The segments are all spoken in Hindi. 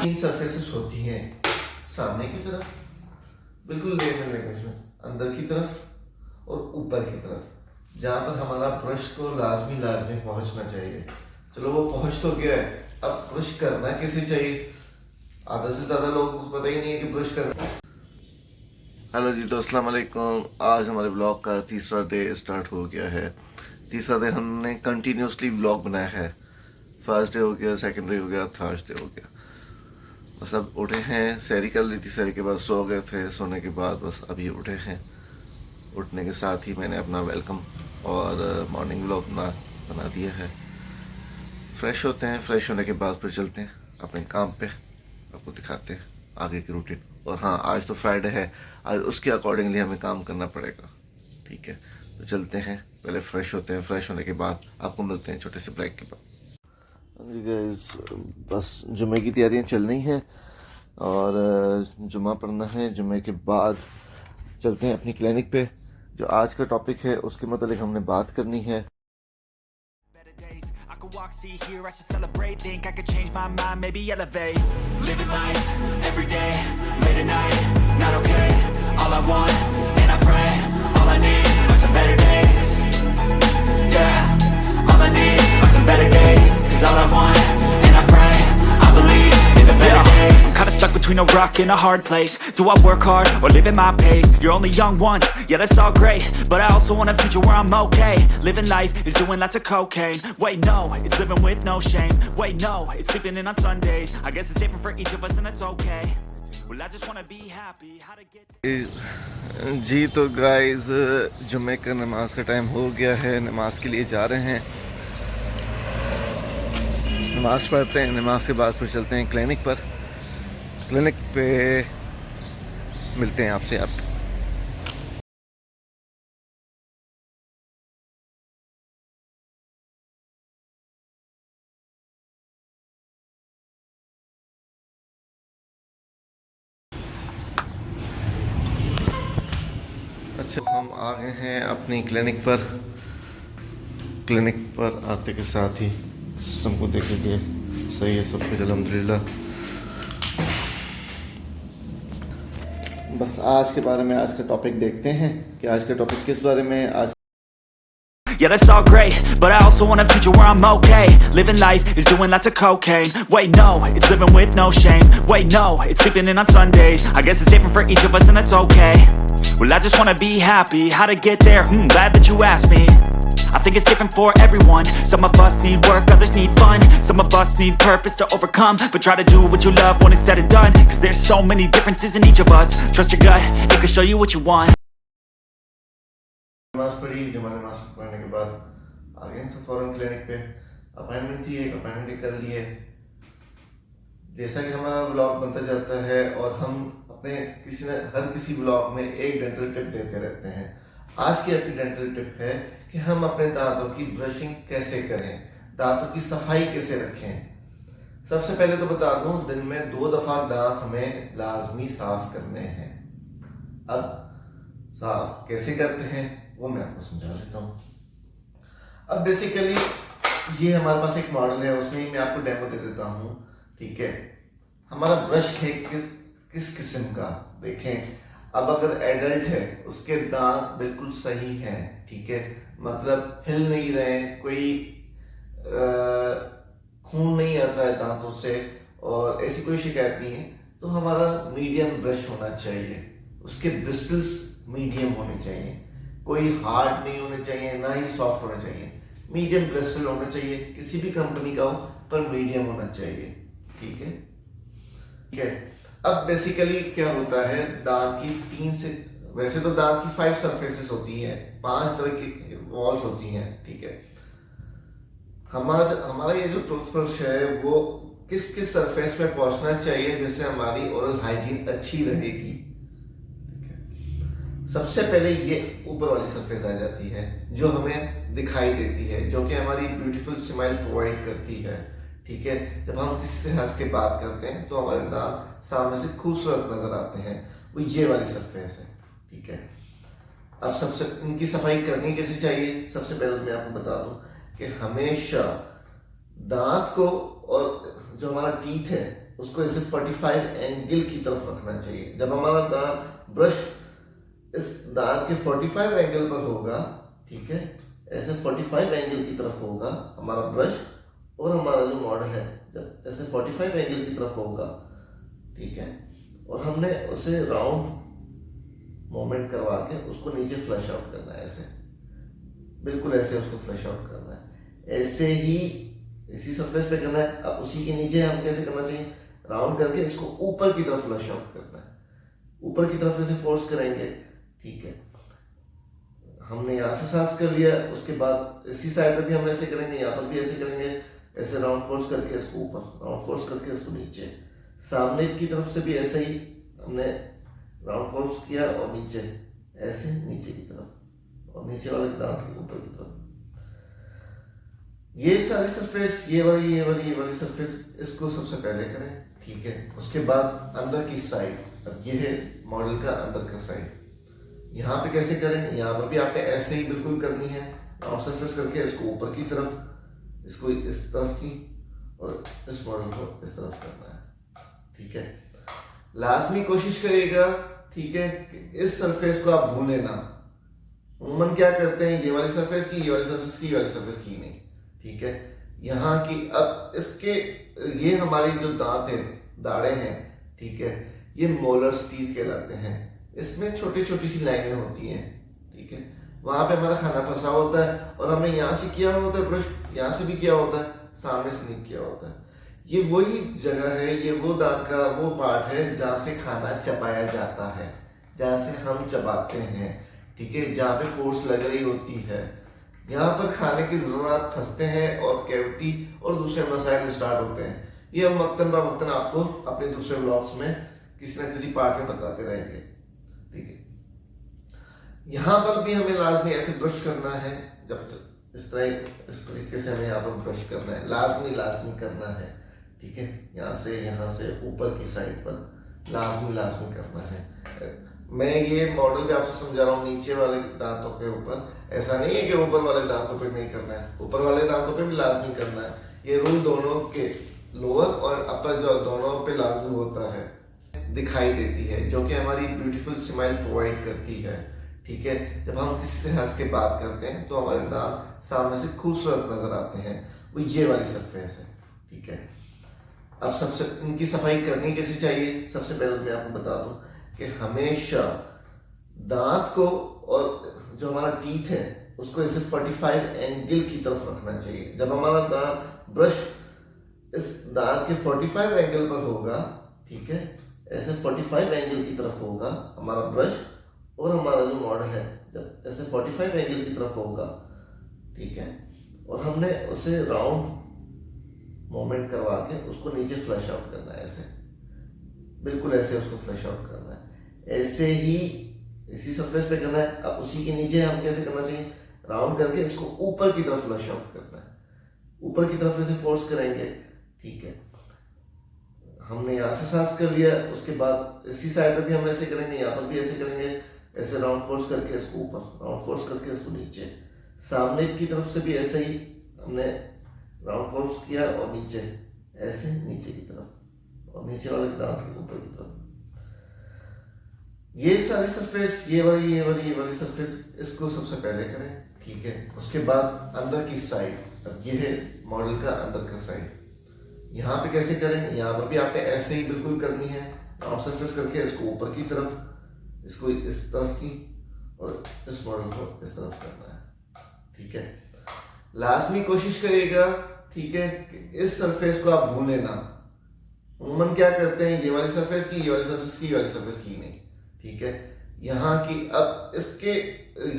तीन सरफेसेस होती हैं, सामने की तरफ बिल्कुल लेमन लैंग्वेज में, अंदर की तरफ और ऊपर की तरफ, जहाँ पर हमारा ब्रश को लाजमी पहुँचना चाहिए। चलो वो पहुँच तो गया है, अब ब्रश करना कैसे चाहिए? आधा से ज़्यादा लोगों को पता ही नहीं है कि ब्रश करना। हेलो जी, तो अस्सलाम वालेकुम। आज हमारे ब्लॉग का तीसरा डे स्टार्ट हो गया है। तीसरा दिन हमने कंटिन्यूसली ब्लॉग बनाया है। फर्स्ट डे हो गया, सेकंड डे हो गया, थर्ड डे हो गया। बस अब उठे हैं, सैरी कर ली थी, सैरी के बाद सो गए थे, सोने के बाद बस अभी उठे हैं। उठने के साथ ही मैंने अपना वेलकम और मॉर्निंग व्लॉग बना दिया है। फ्रेश होते हैं, फ्रेश होने के बाद फिर चलते हैं अपने काम पे, आपको दिखाते हैं आगे की रूटीन। और हाँ, आज तो फ्राइडे है, आज उसके अकॉर्डिंगली हमें काम करना पड़ेगा, ठीक है। तो चलते हैं, पहले फ्रेश होते हैं, फ्रेश होने के बाद आपको मिलते हैं छोटे से ब्रेक के बाद। जी गाइस, बस जुमे की तैयारियां चल रही हैं और जुमा पढ़ना है। जुमे के बाद चलते हैं अपनी क्लिनिक पे। जो आज का टॉपिक है उसके मतलब हमने बात करनी है। Walk, see, here, I should celebrate. Think I could change my mind, maybe elevate. Living life, every day, late at night, not okay. All I want, and I pray, all I need are some better days. Yeah, all I need are some better days. Cause all I want, and I pray, I believe in the better days. I'm kinda stuck between a rock and a hard place. Do I work hard, or live at my pace? You're only young once, yeah that's all great, but I also want a future where I'm okay. Living life is doing lots of cocaine. Wait no, it's living with no shame. Wait no, it's sleeping in on Sundays. I guess it's different for each of us and that's okay. Well I just wanna be happy. How to get जी तो गाइस, जुमे का नमाज का टाइम हो गया है, नमाज के लिए जा रहे हैं। नमाज पढ़ते हैं, नमाज के बाद फिर चलते हैं क्लिनिक पर। क्लिनिक पे मिलते हैं आपसे आप। अच्छा, हम आ गए हैं अपनी क्लिनिक पर। क्लिनिक पर आते के साथ ही सिस्टम को देखेंगे, सही है सब कुछ अल्हम्दुलिल्लाह। बस आज के बारे में, आज का टॉपिक देखते हैं कि आज का टॉपिक किस बारे में है। आज Yeah, that's all great, but I also want a future where I'm okay. Living life is doing lots of cocaine. Wait, no, it's living with no shame. Wait, no, it's sleeping in on Sundays. I guess it's different for each of us and that's okay. Well, I just wanna be happy. How to get there? Glad that you asked me. I think it's different for everyone. Some of us need work, others need fun. Some of us need purpose to overcome. But try to do what you love when it's said and done. Cause there's so many differences in each of us. Trust your gut, it can show you what you want. नमाज पढ़ी, जमा नमाज पढ़ने के बाद आ गए तो फौरन क्लिनिक पे। अपॉइंटमेंट थी, एक अपॉइंटमेंट कर लिए। जैसा कि हमारा ब्लॉग बनता जाता है और हम अपने हर किसी ब्लॉग में एक डेंटल टिप देते रहते हैं। आज की अपनी डेंटल टिप है कि हम अपने दांतों की ब्रशिंग कैसे करें, दांतों की सफाई कैसे रखें। सबसे पहले तो बता दूं, दिन में 2 दफा दांत हमें लाजमी साफ करने हैं। अब साफ कैसे करते हैं वो मैं आपको समझा देता हूँ। अब बेसिकली ये हमारे पास एक मॉडल है, उसमें ही मैं आपको डेमो दे देता हूँ, ठीक है। हमारा ब्रश है किस किस्म का, देखें। अब अगर एडल्ट है, उसके दांत बिल्कुल सही हैं, ठीक है, मतलब हिल नहीं रहे, कोई खून नहीं आता है दांतों से और ऐसी कोई शिकायत नहीं है, तो हमारा मीडियम ब्रश होना चाहिए। उसके ब्रिस्टल्स मीडियम होने चाहिए, कोई हार्ड नहीं होने चाहिए, ना ही सॉफ्ट होने चाहिए। मीडियम ब्रिस्टल होना चाहिए, किसी भी कंपनी का हो पर मीडियम होना चाहिए, ठीक है। ठीक है, अब बेसिकली क्या होता है, दांत की वैसे तो दांत की 5 सरफेसेस होती हैं, 5 तरह की वॉल्स होती हैं, ठीक है। हमारा ये जो टूथब्रश है वो किस किस सरफेस में पहुंचना चाहिए जिससे हमारी ओरल हाइजीन अच्छी रहेगी। सबसे पहले ये ऊपर वाली सरफेस आ जाती है जो हमें दिखाई देती है, जो कि हमारी ब्यूटीफुल स्माइल प्रोवाइड करती है, ठीक है। जब हम किसी से हंस के बात करते हैं तो हमारे दांत सामने से खूबसूरत नजर आते हैं, वो ये वाली सरफेस है, ठीक है। अब सबसे इनकी सफाई करनी कैसे चाहिए, सबसे पहले मैं आपको बता दूं कि हमेशा दांत को और जो हमारा टीथ है उसको ऐसे 45 एंगल की तरफ रखना चाहिए। जब हमारा दांत ब्रश इस दांत के 45 एंगल पर होगा, ठीक है, ऐसे 45 एंगल की तरफ होगा हमारा ब्रश, और हमारा जो मॉडल है जब ऐसे 45 एंगल की तरफ होगा, ठीक है, और हमने उसे राउंड मोमेंट करवा के उसको नीचे फ्लश आउट करना है, ऐसे बिल्कुल ऐसे उसको फ्लश आउट करना है, ऐसे ही इसी सरफेस पे करना है। अब उसी के नीचे हम कैसे करना चाहिए, राउंड करके इसको ऊपर की तरफ फ्लश आउट करना है, ऊपर की तरफ ऐसे फोर्स करेंगे, ठीक है। हमने यहाँ से साफ कर लिया, उसके बाद इसी साइड पे भी हम ऐसे करेंगे, यहाँ पर भी ऐसे करेंगे, ऐसे राउंड फोर्स करके इसको ऊपर, राउंड फोर्स करके इसको नीचे। सामने की तरफ से भी ऐसे ही हमने राउंड फोर्स किया और नीचे ऐसे नीचे की तरफ, और नीचे वाले दांत के ऊपर की तरफ। ये सारी सरफेस, ये वाली सरफेस, इसको सबसे पहले करें, ठीक है। उसके बाद अंदर की साइड, अब ये है मॉडल का अंदर का साइड, यहाँ पे कैसे करें, यहाँ पर भी आपने ऐसे ही बिल्कुल करनी है, राउंड सरफेस करके इसको ऊपर की तरफ, इसको इस तरफ की, और इस मॉडल को इस तरफ करना है, ठीक है। लाजमी कोशिश करिएगा, ठीक है, कि इस सरफेस को आप भूलें ना। उम्मन क्या करते हैं, ये वाली सरफेस की, ये वाली सरफेस की, ये वाली सरफेस की नहीं, ठीक है, यहाँ की। अब इसके ये हमारी जो दांत है, दाढ़े हैं, ठीक है, ये मोलर्स टीथ कहलाते हैं। इसमें छोटी छोटी सी लाइनें होती हैं, ठीक है, वहां पे हमारा खाना फंसा होता है, और हमने यहाँ से किया होता है ब्रश, यहाँ से भी किया होता है, सामने से नहीं किया होता है। ये वही जगह है, ये वो दांत का वो पार्ट है जहाँ से खाना चबाया जाता है, जहाँ से हम चबाते हैं, ठीक है, जहाँ पे फोर्स लग रही होती है। यहाँ पर खाने की जरूरत फंसते हैं और कैविटी और दूसरे मसाइल स्टार्ट होते हैं। ये हम वक्तन बा वक्तन आपको अपने दूसरे ब्लॉग्स में किसी न किसी पार्ट में बताते रहेंगे, ठीक है। यहाँ पर भी हमें लाजमी ऐसे ब्रश करना है, जब तक इस तरीके से हमें यहाँ पर ब्रश करना है, लाजमी करना है, ठीक है। यहाँ से ऊपर की साइड पर लाजमी करना है। मैं ये मॉडल भी आपसे समझा रहा हूँ नीचे वाले दांतों के ऊपर, ऐसा नहीं है कि ऊपर वाले दांतों पे नहीं करना है, ऊपर वाले दांतों पे भी लाजमी करना है। ये रूल दोनों के, लोअर और अपर जो दोनों पे लागू होता है, दिखाई देती है, जो कि हमारी ब्यूटीफुल स्माइल प्रोवाइड करती है, ठीक है। जब हम किसी से हंस के बात करते हैं तो हमारे दांत सामने से खूबसूरत नजर आते हैं, वो ये वाली सरफेस है, ठीक है। अब सबसे इनकी सफाई करनी कैसे चाहिए, सबसे पहले मैं आपको बता दूं कि हमेशा दांत को और जो हमारा टीथ है उसको ऐसे 45 एंगल की तरफ रखना चाहिए। जब हमारा दांत ब्रश इस दांत के 45 एंगल पर होगा, ठीक है, ऐसे 45 एंगल की तरफ होगा हमारा ब्रश, और हमारा जो मॉडल है जब ऐसे 45 एंगल की तरफ होगा, ठीक है, और हमने उसे राउंड मोमेंट करवा के उसको नीचे फ्लश आउट करना है, ऐसे बिल्कुल ऐसे उसको फ्लश आउट करना है, ऐसे ही इसी सरफेस पे करना है। अब उसी के नीचे हम कैसे करना चाहिए, राउंड करके इसको ऊपर की तरफ फ्लश आउट करना है, ऊपर की तरफ ऐसे फोर्स करेंगे, ठीक है। हमने यहाँ से साफ कर लिया, उसके बाद इसी साइड पे भी हम ऐसे करेंगे, यहाँ पर भी ऐसे करेंगे, ऐसे राउंड फोर्स करके इसको ऊपर, राउंड फोर्स करके इसको नीचे। सामने की तरफ से भी ऐसे ही हमने राउंड फोर्स किया और नीचे ऐसे नीचे की तरफ, और नीचे वाले दांत के ऊपर की तरफ। ये सारी सरफेस, ये वाली सरफेस, इसको सबसे पहले करें, ठीक है। उसके बाद अंदर की साइड, अब ये है मॉडल का अंदर का साइड, यहाँ पे कैसे करें, यहाँ पर भी आपने ऐसे ही बिल्कुल करनी है, राउंड सरफेस करके इसको ऊपर की तरफ, इसको इस तरफ की, और इस मॉडल को इस तरफ करना है, ठीक है। लाजमी कोशिश करिएगा, ठीक है, कि इस सरफेस को आप भूलें ना। उम्मन क्या करते हैं, ये वाली सरफेस की, ये वाली सरफेस की, ये वाली सरफेस की नहीं, ठीक है, यहाँ की। अब इसके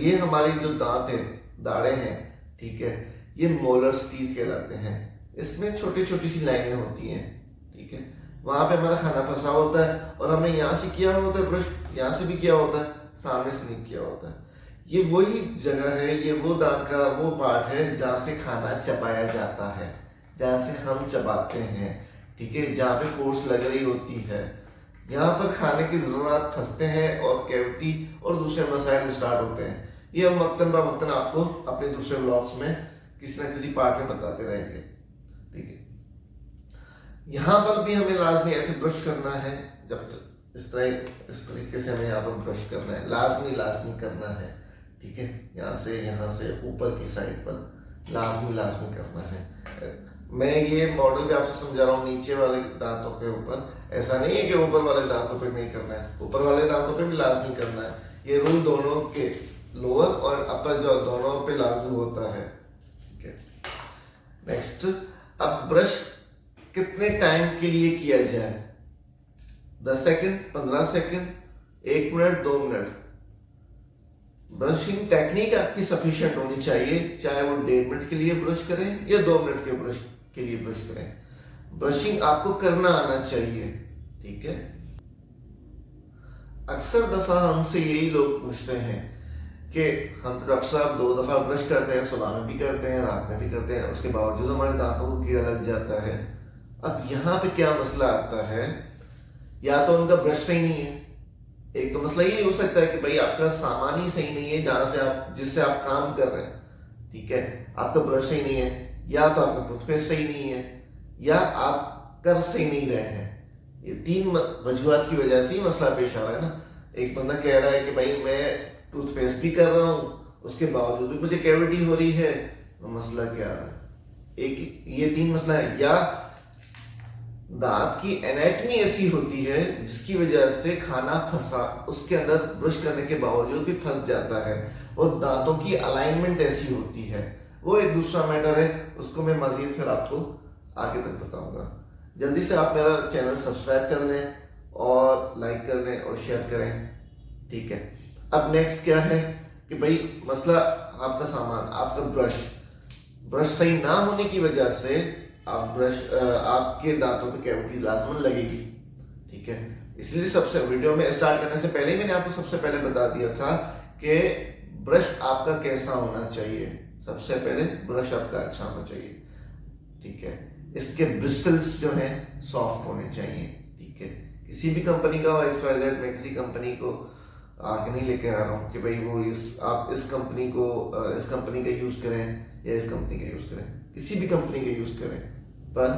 ये हमारी जो दांत है, दाढ़े हैं, ठीक है, ये मोलर्स टीथ कहलाते हैं। इसमें छोटी छोटी सी लाइनें होती हैं, ठीक है, वहां पे हमारा खाना फंसा होता है, और हमने यहाँ से किया होता है ब्रश, यहाँ से भी किया होता है, सामने से नहीं किया होता है। ये वही जगह है, ये वो दांत का वो पार्ट है जहाँ से खाना चबाया जाता है, जहाँ से हम चबाते हैं, ठीक है, जहाँ पे फोर्स लग रही होती है। यहाँ पर खाने की जरूरत फंसते हैं और कैविटी और दूसरे मसाइल स्टार्ट होते हैं। ये हम वक्तन बा वक्तन आपको अपने दूसरे ब्लॉग्स में किसी न किसी पार्ट में बताते रहेंगे, ठीक है। यहाँ पर भी हमें लाजमी ऐसे ब्रश करना है, जब इस तरीके से हमें यहाँ पर ब्रश करना है, लाजमी करना है। ठीक है, यहाँ से ऊपर की साइड पर लाजमी करना है। मैं ये मॉडल भी आपसे समझा रहा हूँ नीचे वाले दांतों के ऊपर, ऐसा नहीं है कि ऊपर वाले दांतों पे नहीं करना है, ऊपर वाले दांतों पे भी लाजमी करना है। ये रूल दोनों के लोअर और अपर जॉ दोनों पे लागू होता है। ठीक है, नेक्स्ट, अब ब्रश कितने टाइम के लिए किया जाए? 10 second, 15 second, 1 minute, 2 minute. Brushing technique आपकी सफिशिएंट होनी चाहिए, चाहे वो 1.5 मिनट के लिए ब्रश करें या 2 मिनट के लिए ब्रश करें। ब्रशिंग आपको करना आना चाहिए। ठीक है, अक्सर दफा हमसे यही लोग पूछते हैं कि हम डॉक्टर साहब 2 दफा ब्रश करते हैं, सुबह में भी करते हैं, रात में भी करते हैं, उसके बावजूद हमारे दांतों को कीड़ा लग जाता है। अब यहाँ पे क्या मसला आता है? या तो उनका ब्रश सही नहीं है, एक तो मसला ये हो सकता है कि भाई आपका सामान ही सही नहीं है जिससे आप काम कर रहे हैं। ठीक है, आपका ब्रश सही नहीं है, या तो आपका टूथपेस्ट सही नहीं है, या आप कर सही नहीं रहे हैं। ये 3 वजूहात की वजह से ही मसला पेश आ रहा है ना। एक बंदा कह रहा है कि भाई मैं टूथपेस्ट भी कर रहा हूँ, उसके बावजूद भी मुझे कैविटी हो रही है, तो मसला क्या है? एक ये 3 मसला है। या दांत की एनाटमी ऐसी होती है जिसकी वजह से खाना उसके अंदर ब्रश करने के बावजूद भी फंस जाता है, और दांतों की अलाइनमेंट ऐसी होती है, वो एक दूसरा मैटर है, उसको मैं मजीद फिर आपको आगे तक बताऊंगा। जल्दी से आप मेरा चैनल सब्सक्राइब कर लें और लाइक कर लें और शेयर करें। ठीक है, अब नेक्स्ट क्या है कि भाई मसला आपका सामान, आपका ब्रश सही ना होने की वजह से आपके दांतों पे कैविटी लाजमन लगेगी। ठीक है, इसलिए वीडियो में स्टार्ट करने से पहले ही मैंने आपको सबसे पहले बता दिया था कि ब्रश आपका कैसा होना चाहिए। सबसे पहले ब्रश आपका अच्छा होना चाहिए। ठीक है, इसके ब्रिस्टल्स जो हैं सॉफ्ट होने चाहिए। ठीक है, किसी भी कंपनी का XYZ, मैं किसी कंपनी को आगे नहीं लेके आ रहा हूँ कि भाई वो आप इस कंपनी का यूज करें या इस कंपनी का यूज करें, किसी भी कंपनी का यूज करें, पर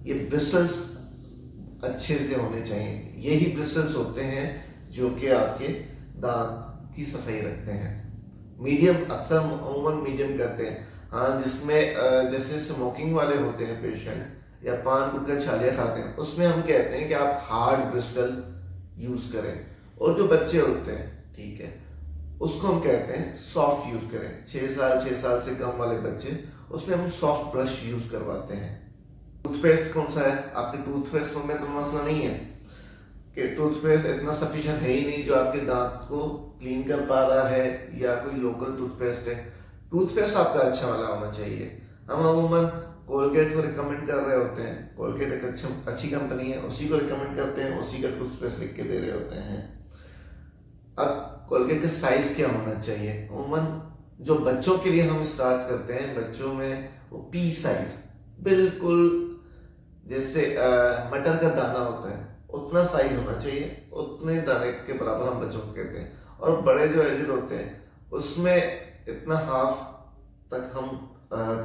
ये ब्रिस्टल्स अच्छे से होने चाहिए। यही ब्रिस्टल्स होते हैं जो कि आपके दांत की सफाई रखते हैं। मीडियम, अक्सर अमूमन मीडियम करते हैं। हाँ, जिसमें जैसे स्मोकिंग वाले होते हैं पेशेंट, या पान गुटखा छालिया खाते हैं, उसमें हम कहते हैं कि आप हार्ड ब्रिस्टल यूज करें। और जो बच्चे होते हैं, ठीक है, उसको हम कहते हैं सॉफ्ट यूज करें। 6 साल से कम वाले बच्चे, उसमें हम सॉफ्ट ब्रश यूज करवाते हैं। टूथपेस्ट कौन सा है? आपके टूथपेस्ट में तो मसला नहीं है कि टूथपेस्ट इतना सफिशिएंट है ही नहीं जो आपके दांत को क्लीन कर पा रहा है, या कोई लोकल टूथपेस्ट है। टूथपेस्ट आपका अच्छा वाला होना चाहिए। हम अमूमन कोलगेट को रिकमेंड कर रहे होते हैं, कोलगेट एक अच्छी कंपनी है, उसी को रिकमेंड करते हैं, उसी का टूथपेस्ट लिख के दे रहे होते हैं। अब कोलगेट का साइज क्या होना चाहिए? अमूमन जो बच्चों के लिए हम स्टार्ट करते हैं, बच्चों में वो पी साइज, बिल्कुल जैसे मटर का दाना होता है उतना साइज होना चाहिए, उतने दाने के बराबर हम बच्चों को कहते हैं। और बड़े जो एजड होते हैं उसमें इतना हाफ तक हम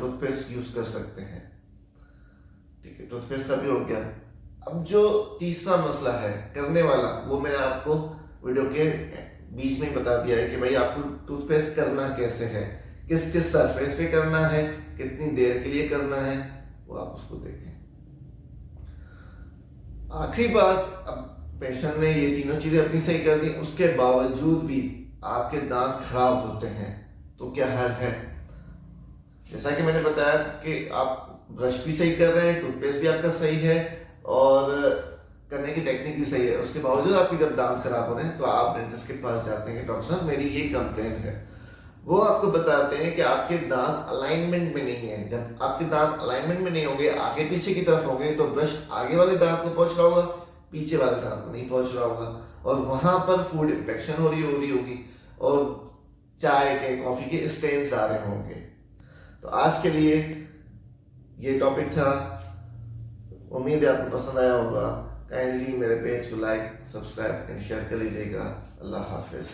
टूथपेस्ट यूज कर सकते हैं। ठीक है, टूथपेस्ट अभी हो गया। अब जो तीसरा मसला है करने वाला, वो मैंने आपको वीडियो के बीच में बता दिया है कि भाई आपको टूथपेस्ट करना कैसे है, किस किस सरफेस पे करना है, कितनी देर के लिए करना है, वो आप उसको देखें। आखिरी बात, अब पेशेंट ने ये तीनों चीजें अपनी सही कर दी, उसके बावजूद भी आपके दांत खराब होते हैं, तो क्या हल है? जैसा कि मैंने बताया कि आप ब्रश भी सही कर रहे हैं, टूथपेस्ट भी आपका सही है, और करने की टेक्निक भी सही है, उसके बावजूद आपके जब दांत खराब हो रहे हैं तो आप डेंटिस्ट के पास जाते हैं कि डॉक्टर साहब मेरी ये कंप्लेन है। वो आपको बताते हैं कि आपके दांत अलाइनमेंट में नहीं है। जब आपके दांत अलाइनमेंट में नहीं होंगे, आगे पीछे की तरफ होंगे, तो ब्रश आगे वाले दांत को पहुंच रहा होगा, पीछे वाले दांत को नहीं पहुंच रहा होगा, और वहां पर फूड इंफेक्शन हो रही होगी, और चाय के, कॉफी के स्टेन्स आ रहे होंगे। तो आज के लिए ये टॉपिक था, उम्मीद है आपको पसंद आया होगा। काइंडली मेरे पेज को लाइक, सब्सक्राइब एंड शेयर कर लीजिएगा। अल्लाह हाफिज।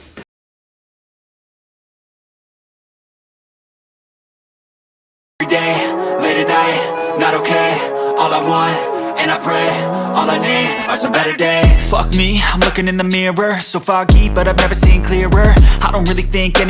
Every day, late at night, not okay. All I want and I pray. All I need are some better days. Fuck me, I'm looking in the mirror, so foggy, but I've never seen clearer. I don't really think